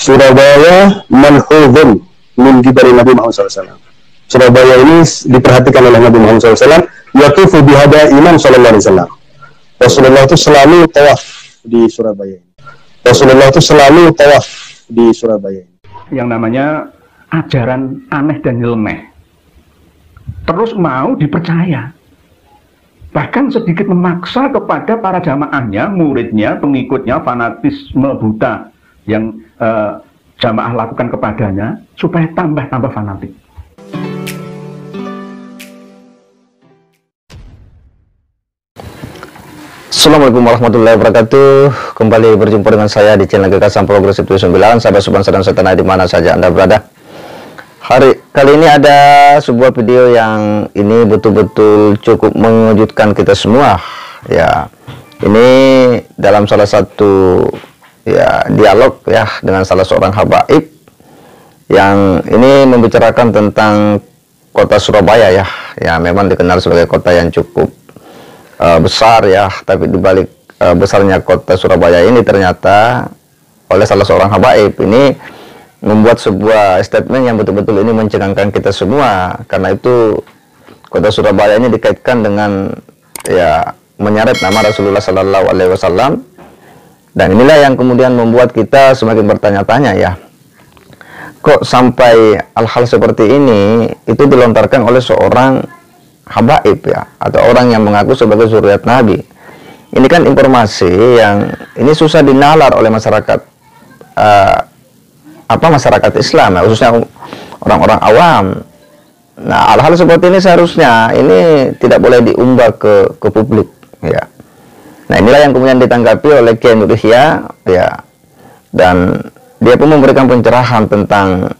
Surabaya manhudun min qibali Nabi Muhammad SAW. Surabaya ini diperhatikan oleh Nabi Muhammad SAW. Yaqifu bihada Imam sallallahu alaihi wasallam. Rasulullah itu selalu tawaf di Surabaya. Rasulullah itu selalu tawaf di Surabaya. Yang namanya ajaran aneh dan nyeleneh terus mau dipercaya, bahkan sedikit memaksa kepada para jamaahnya, muridnya, pengikutnya, fanatisme buta yang jamaah lakukan kepadanya supaya tambah fanatik. Assalamualaikum warahmatullahi wabarakatuh. Kembali berjumpa dengan saya di channel Gagasan Progresif 29. Sahabat Subhan dan Satana di mana saja Anda berada. Kali ini ada sebuah video yang ini betul-betul cukup mengejutkan kita semua. Ya, ini dalam salah satu dialog dengan salah seorang habaib yang ini membicarakan tentang kota Surabaya ya memang dikenal sebagai kota yang cukup besar tapi dibalik besarnya kota Surabaya ini ternyata oleh salah seorang habaib ini membuat sebuah statement yang betul-betul ini mencengangkan kita semua, karena itu kota Surabaya ini dikaitkan dengan menyeret nama Rasulullah Sallallahu Alaihi Wasallam, dan inilah yang kemudian membuat kita semakin bertanya-tanya kok sampai hal-hal seperti ini itu dilontarkan oleh seorang habaib atau orang yang mengaku sebagai zuriat Nabi. Ini kan informasi yang ini susah dinalar oleh masyarakat masyarakat Islam khususnya orang-orang awam. Nah, hal-hal seperti ini seharusnya ini tidak boleh diumbar ke publik Nah, inilah yang kemudian ditanggapi oleh Kiai Nur Yahya dan dia pun memberikan pencerahan tentang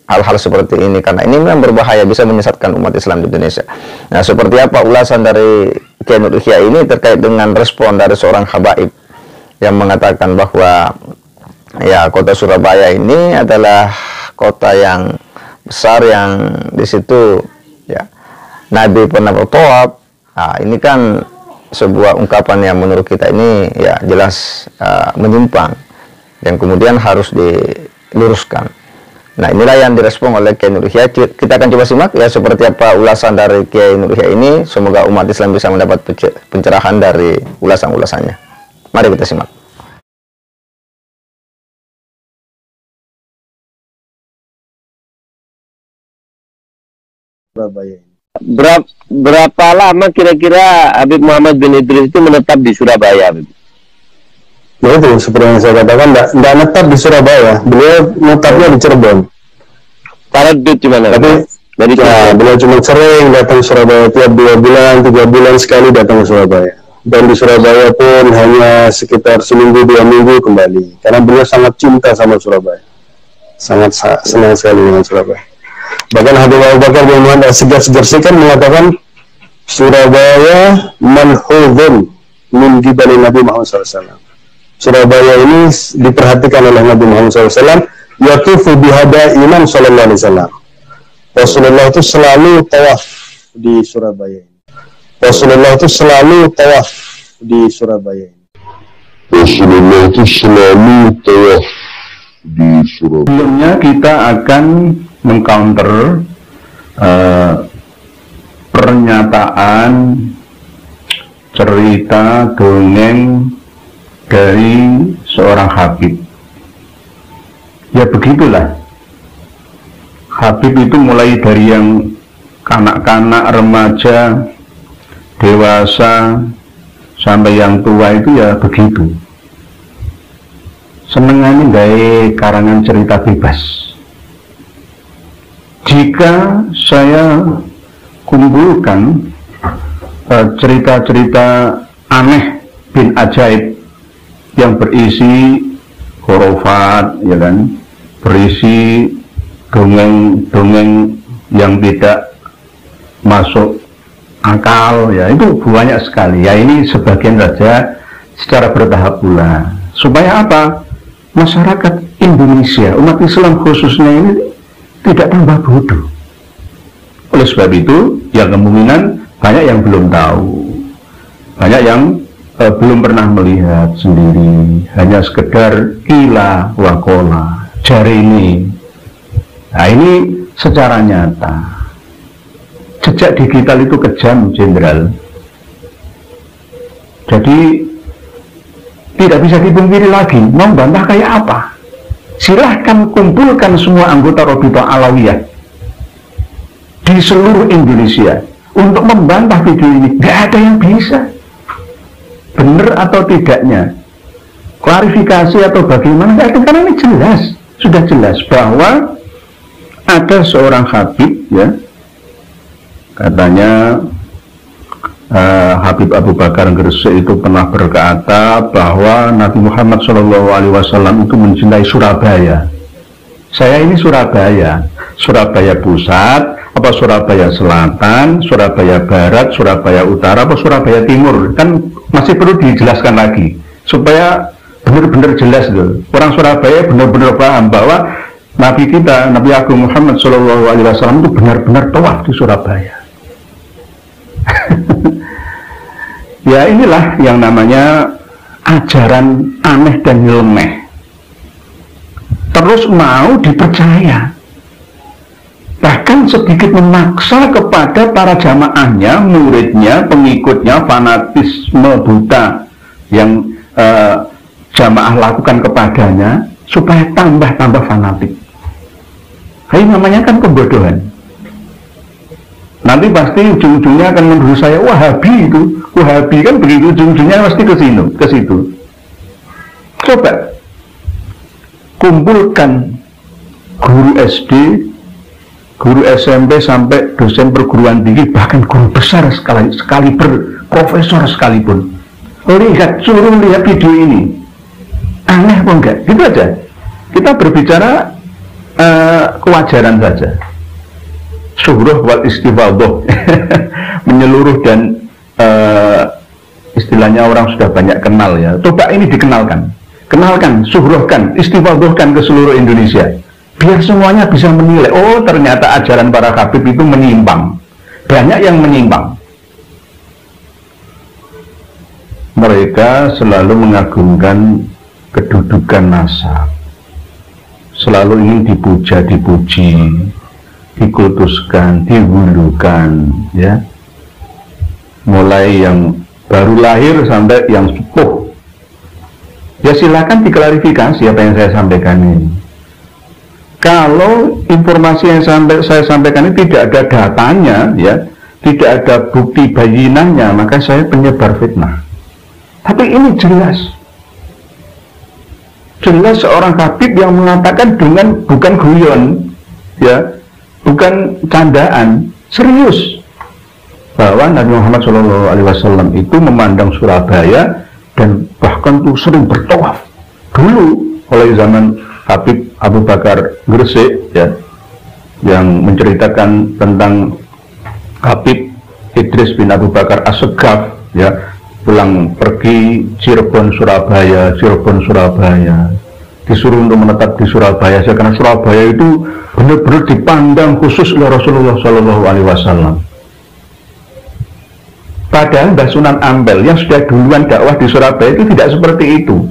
hal-hal seperti ini, karena ini memang berbahaya, bisa menyesatkan umat Islam di Indonesia. Nah, seperti apa ulasan dari Kiai Nur Yahya ini terkait dengan respon dari seorang habaib yang mengatakan bahwa kota Surabaya ini adalah kota yang besar, yang di situ Nabi pernah bertawaf. Nah, ini kan sebuah ungkapan yang menurut kita ini jelas menyimpang, yang kemudian harus diluruskan. Nah, inilah yang direspon oleh Kiai Nur Yahya. Kita akan coba simak seperti apa ulasan dari Kiai Nur Yahya ini. Semoga umat Islam bisa mendapat pencerahan dari ulasan-ulasannya. Mari kita simak. Surabaya. Berapa lama kira-kira Habib Muhammad bin Idris itu menetap di Surabaya, Habib? Ya itu seperti yang saya katakan, tidak menetap di Surabaya, beliau menetapnya di Cirebon. Taradud di mana? Tapi beliau cuma sering datang ke Surabaya, tiap 2 bulan, 3 bulan sekali datang ke Surabaya. Dan di Surabaya pun hanya sekitar seminggu 2 minggu kembali, karena beliau sangat cinta sama Surabaya, sangat senang sekali dengan Surabaya. Bahkan Habib Abu Bakar bin Muhammad As-Sigaf mengatakan Surabaya manhudun min qibali Nabi Muhammad SAW. Surabaya ini diperhatikan oleh Nabi Muhammad SAW. Yaqifu bihada Imam sallallahu alaihi wasallam. Rasulullah itu selalu tawaf di Surabaya. Rasulullah itu selalu tawaf di Surabaya. Rasulullah itu selalu tawaf di Surabaya. Sebelumnya kita akan mengcounter pernyataan cerita dongeng dari seorang habib. Ya begitulah, habib itu mulai dari yang kanak-kanak, remaja, dewasa, sampai yang tua itu ya begitu. Senengannya dari karangan cerita bebas. Jika saya kumpulkan cerita-cerita aneh bin ajaib yang berisi khurafat, berisi dongeng-dongeng yang tidak masuk akal, itu banyak sekali. Ini sebagian saja secara bertahap pula. Supaya apa? Masyarakat Indonesia, umat Islam khususnya ini tidak tambah bodoh. Oleh sebab itu, kemungkinan banyak yang belum tahu, banyak yang belum pernah melihat sendiri, hanya sekedar kila wakola, jari ini. Nah, ini secara nyata. Jejak digital itu kejam, Jenderal. Jadi tidak bisa dipungkiri lagi, mau bantah kayak apa? Silahkan kumpulkan semua anggota Robito Alawiyah di seluruh Indonesia untuk membantah video ini. Nggak ada yang bisa. Benar atau tidaknya, klarifikasi atau bagaimana, nggak ada, karena ini jelas, sudah jelas bahwa ada seorang Habib, ya, katanya Habib Abu Bakar Gresik itu pernah berkata bahwa Nabi Muhammad SAW itu mencintai Surabaya. Saya ini Surabaya, Surabaya Pusat, apa Surabaya Selatan, Surabaya Barat, Surabaya Utara, apa Surabaya Timur, kan masih perlu dijelaskan lagi supaya benar-benar jelas loh. Orang Surabaya benar-benar paham bahwa Nabi kita, Nabi Agung Muhammad SAW itu benar-benar tawaf di Surabaya. Ya, inilah yang namanya ajaran aneh dan nyeleneh. Terus mau dipercaya, bahkan sedikit memaksa kepada para jamaahnya, muridnya, pengikutnya, fanatisme buta yang jamaah lakukan kepadanya supaya tambah-tambah fanatik. Ini namanya kan kebodohan. Nanti pasti ujung-ujungnya akan menuduh saya Wahabi itu. Wahabi kan begitu, ujung-ujungnya pasti ke situ. Coba kumpulkan guru SD, guru SMP sampai dosen perguruan tinggi, bahkan guru besar sekali profesor sekalipun. Suruh lihat video ini. Aneh apa enggak? Gitu aja. Kita berbicara kewajaran saja. Syuhroh wal istifadoh, menyeluruh dan istilahnya orang sudah banyak kenal ya. Coba ini dikenalkan, syuhrohkan, istifadohkan ke seluruh Indonesia, biar semuanya bisa menilai. Oh, ternyata ajaran para Habib itu menyimpang, banyak yang menyimpang. Mereka selalu mengagungkan kedudukan nasab, selalu ingin dipuja-dipuji, dikultuskan, dihulukan, ya, mulai yang baru lahir sampai yang sepuh. Ya, silakan diklarifikasi apa yang saya sampaikan ini. Kalau informasi yang saya sampaikan ini tidak ada datanya, ya, tidak ada bukti bayinahnya, maka saya penyebar fitnah. Tapi ini jelas seorang Habib yang mengatakan dengan bukan guyon, ya, bukan candaan, serius, bahwa Nabi Muhammad SAW itu memandang Surabaya dan bahkan tuh sering bertawaf dulu oleh zaman Habib Abu Bakar Gresik, ya, yang menceritakan tentang Habib Idris bin Abu Bakar As-Segaf, ya, pulang pergi Cirebon Surabaya, disuruh untuk menetap di Surabaya karena Surabaya itu benar-benar dipandang khusus oleh Rasulullah SAW. Padahal Mbah Sunan Ampel yang sudah duluan dakwah di Surabaya itu tidak seperti itu.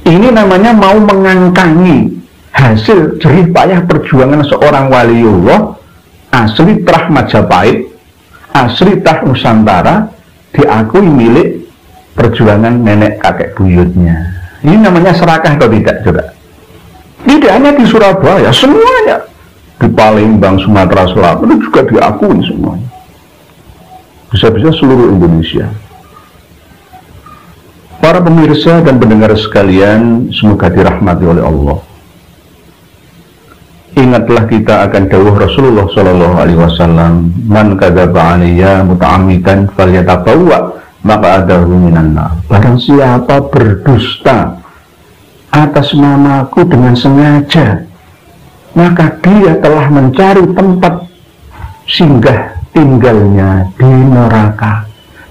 Ini namanya mau mengangkangi hasil jerih payah perjuangan seorang waliullah asli Trah Majapahit, asli Trah Nusantara, diakui milik perjuangan nenek kakek buyutnya. Ini namanya serakah atau tidak, coba? Tidak hanya di Surabaya, semuanya di Palembang, Sumatera Selatan itu juga diakui semuanya. Bisa-bisa seluruh Indonesia. Para pemirsa dan pendengar sekalian, semoga dirahmati oleh Allah. Ingatlah kita akan dawuh Rasulullah SAW, man kadzaba alayya muta'ammidan falyatabawwa maq'adahu minan nar. Barang siapa berdusta atas namaku dengan sengaja, maka dia telah mencari tempat singgah tinggalnya di neraka.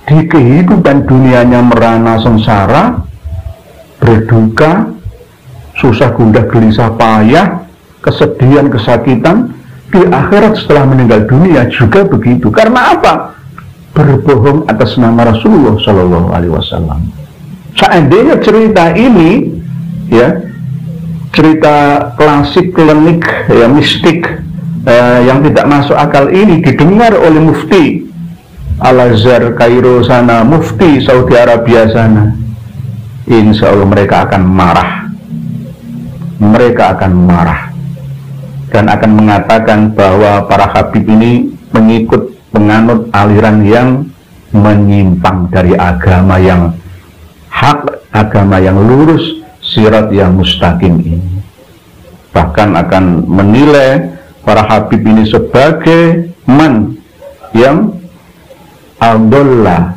Di kehidupan dunianya merana sengsara, berduka, susah gundah gelisah payah, kesedihan, kesakitan. Di akhirat setelah meninggal dunia juga begitu. Karena apa? Berbohong atas nama Rasulullah SAW. Seandainya cerita ini, ya, cerita klasik, klinik, ya mistik yang tidak masuk akal ini didengar oleh mufti Al-Azhar Kairo sana, mufti Saudi Arabia sana, insya Allah mereka akan marah. Mereka akan marah dan akan mengatakan bahwa para habib ini mengikut penganut aliran yang menyimpang dari agama yang hak, agama yang lurus, sirat yang mustaqim ini. Bahkan akan menilai para habib ini sebagai man yang adollah,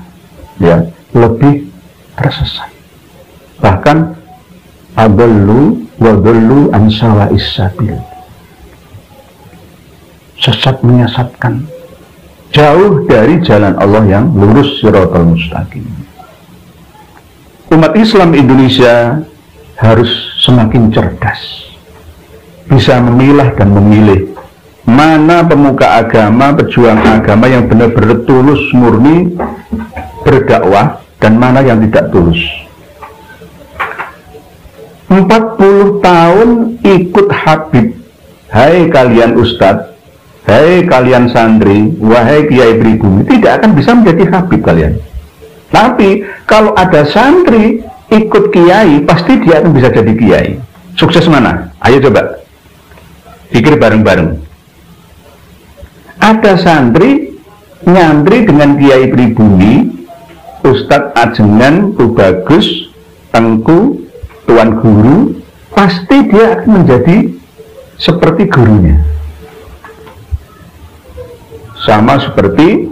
ya, lebih tersesat. Bahkan adollu wa dollu an sawa'is sabil, sesat menyesatkan, jauh dari jalan Allah yang lurus, siratal mustaqim. Umat Islam Indonesia harus semakin cerdas, bisa memilah dan memilih mana pemuka agama, pejuang agama yang benar-benar tulus murni berdakwah dan mana yang tidak tulus. 40 tahun ikut Habib, hai kalian ustadz, hai kalian santri, wahai kiai pribumi, tidak akan bisa menjadi Habib kalian. Tapi kalau ada santri ikut kiai, pasti dia akan bisa jadi kiai. Sukses mana? Ayo coba pikir bareng-bareng. Ada santri nyantri dengan kiai pribumi, Ustadz Ajengan, Bu Bagus, Tengku, Tuan Guru, pasti dia akan menjadi seperti gurunya. Sama seperti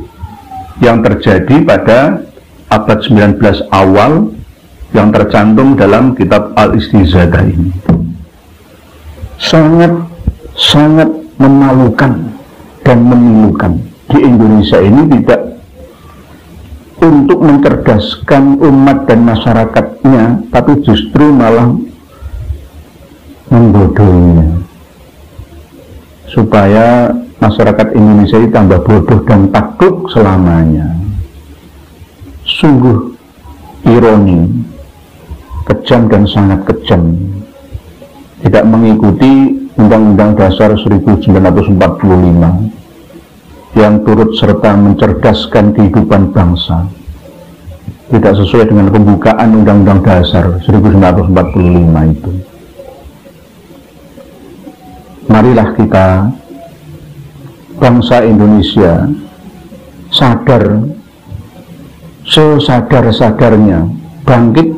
yang terjadi pada abad 19 awal yang tercantum dalam kitab Al-Istizadah ini. Sangat memalukan dan memilukan. Di Indonesia ini tidak untuk mencerdaskan umat dan masyarakatnya, tapi justru malah membodohinya, supaya masyarakat Indonesia ini tambah bodoh dan takluk selamanya. Sungguh ironi, kejam dan sangat kejam, tidak mengikuti Undang-Undang Dasar 1945 yang turut serta mencerdaskan kehidupan bangsa, tidak sesuai dengan pembukaan Undang-Undang Dasar 1945 itu. Marilah kita, bangsa Indonesia, sadar, sesadar-sadarnya, bangkit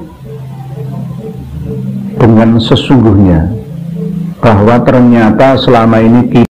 dengan sesungguhnya, bahwa ternyata selama ini kita